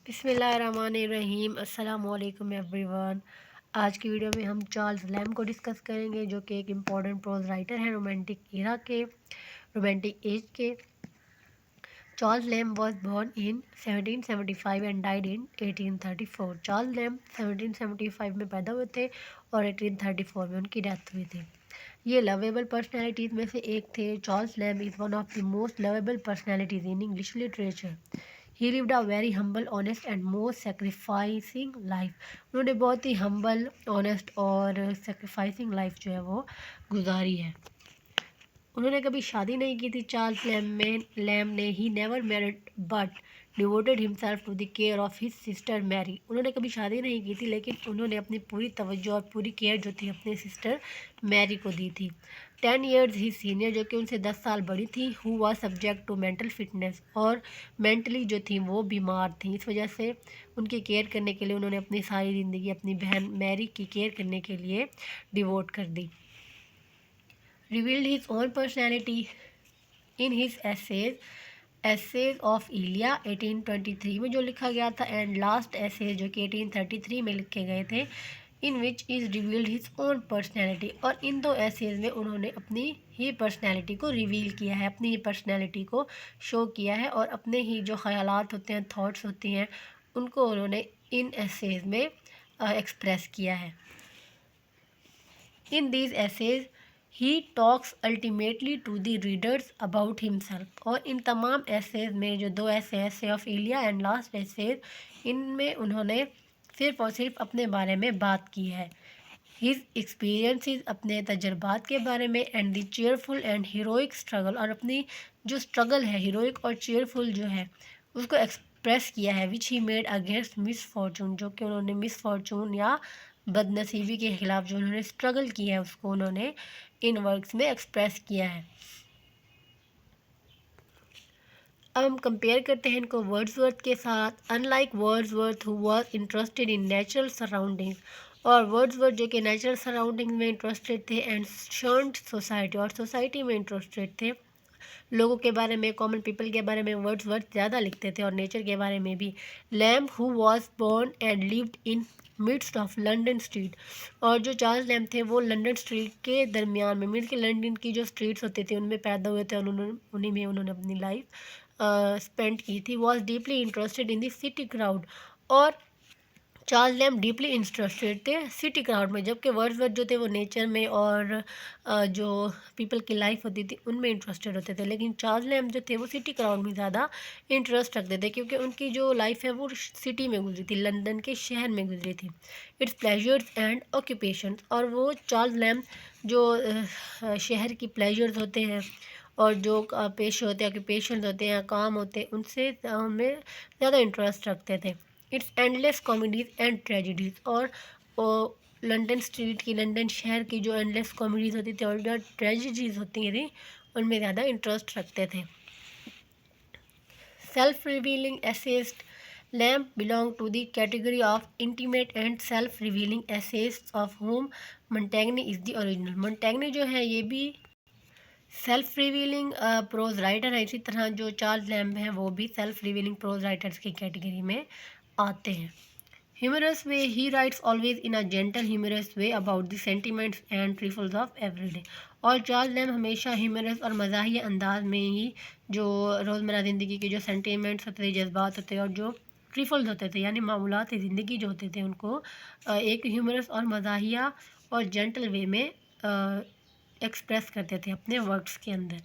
बिस्मिल्लाहिर्रहमानिर्रहीम। अस्सलाम वालेकुम एवरीवन। आज की वीडियो में हम चार्ल्स लैम्ब को डिस्कस करेंगे, जो कि एक इम्पॉर्टेंट प्रोज राइटर हैं रोमांटिक एज के। Charles lamb was born in 1775 and died in 1834। Charles lamb 1775 में पैदा हुए थे और 1834 में उनकी डेथ हुई थी। ये लवेबल पर्सनैलिटीज़ में से एक थे। Charles lamb is one of the most lovable personalities in English literature. He lived a very humble, honest and most sacrificing life. उन्होंने बहुत ही हम्बल, ऑनेस्ट और सेक्रीफाइसिंग लाइफ जो है वो गुजारी है। उन्होंने कभी शादी नहीं की थी। चार्ल्स लैम्ब ने he never married but devoted himself to the care of his sister Mary. उन्होंने कभी शादी नहीं की थी, लेकिन उन्होंने अपनी पूरी तवज्जो और पूरी केयर जो थी अपने सिस्टर मैरी को दी थी। 10 ईयर्स ही सीनियर, जो कि उनसे 10 साल बड़ी थी, who was subject to mental fitness, और मेंटली जो थी वो बीमार थी। इस वजह से उनकी केयर करने के लिए उन्होंने अपनी सारी ज़िंदगी अपनी बहन मैरी की केयर करने के लिए डिवोट कर दी। Revealed his own personality in his essays of Elia 1823 में जो लिखा गया था, एंड लास्ट एसेज जो कि 1833 में लिखे गए थे, in which is revealed his own personality. और इन दो एसेज में उन्होंने अपनी ही पर्सनैलिटी को रिवील किया है, अपनी ही पर्सनैलिटी को शो किया है, और अपने ही जो ख्यालात होते हैं, थाट्स होती हैं, उनको उन्होंने इन एसेज में एक्सप्रेस किया है। In these essays he talks ultimately to the readers about himself. और इन तमाम एसेज में, जो दो essay of Elia and last essays, इनमें उन्होंने सिर्फ और सिर्फ अपने बारे में बात की है। हिज एक्सपीरियंसेस, अपने तजर्बात के बारे में, and the cheerful and heroic struggle, और अपनी जो स्ट्रगल है हीरोइक और चेयरफुल जो है उसको एक्सप्रेस किया है, which he made against misfortune, जो कि उन्होंने मिस फॉर्चून या बदनसीबी के ख़िलाफ़ जो उन्होंने स्ट्रगल किया है उसको उन्होंने इन वर्क्स में एक्सप्रेस किया है। अब हम कंपेयर करते हैं इनको वर्ड्सवर्थ के साथ। Unlike Wordsworth who was interested in natural surroundings, और वर्ड्सवर्थ जो कि नेचुरल सराउंडिंग्स में इंटरेस्टेड थे, एंड शर्न्ड सोसाइटी, और सोसाइटी में इंटरेस्टेड थे, लोगों के बारे में, कॉमन पीपल के बारे में वर्ड्सवर्थ ज़्यादा लिखते थे, और नेचर के बारे में भी। Lamb who was born and lived in midst of London street, और जो चार्ल्स लैम्ब थे वो लंदन स्ट्रीट के दरमियान में, मीन्स के लंदन की जो स्ट्रीट्स होती थी उनमें पैदा हुए थे, और उन्हीं में उन्होंने अपनी लाइफ स्पेंड की थी। Was deeply interested in the city crowd, और चार्ल्स लैम्ब डीपली इंटरेस्टेड थे सिटी क्राउड में, जबकि वर्ड्सवर्थ जो थे वो नेचर में और जो पीपल की लाइफ होती थी उनमें इंटरेस्टेड होते थे। लेकिन चार्ल्स लैम्ब जो थे वो सिटी क्राउड में ज़्यादा इंटरेस्ट रखते थे, क्योंकि उनकी जो लाइफ है वो सिटी में गुजरी थी, लंदन के शहर में गुजरी थी। इट्स प्लेजर्स एंड ऑक्यूपेशन, और वो चार्ल्स लैम्ब जो शहर की प्लेजर्स होते हैं और जो पेशे होते हैं, ऑक्यूपेशन होते हैं, काम होते हैं, उनसे हमें ज़्यादा इंटरेस्ट रखते थे। It's endless comedies and tragedies, और लंदन स्ट्रीट की, लंदन शहर की जो एंडलेस कॉमेडीज़ होती थी और जो ट्रेजिडीज़ होती थी उनमें ज़्यादा इंटरेस्ट रखते थे। Self revealing essayist, Lamb belong to the category of intimate and self revealing essayist, of whom Montaigne is the original. Montaigne जो है ये भी सेल्फ रिवीलिंग प्रोज राइटर है। इसी तरह जो चार्ल्स लैम्ब हैं वो भी सेल्फ रिवीलिंग प्रोज राइटर्स की कैटेगरी में आते हैं। Humorous way, he writes always in a gentle humorous way about the sentiments and trifles of everyday। और चार्ल्स लैम्ब हमेशा ह्यूमरस और मज़ाहिया अंदाज में ही जो रोज़मर्रा ज़िंदगी के जो सेंटिमेंट्स होते थे, जज्बात होते और जो ट्रिफल्स होते थे, यानी मामूलात ज़िंदगी जो होते थे, उनको एक ह्यूमरस और मज़ाहिया और जेंटल वे में एक्सप्रेस करते थे अपने वर्क्स के अंदर।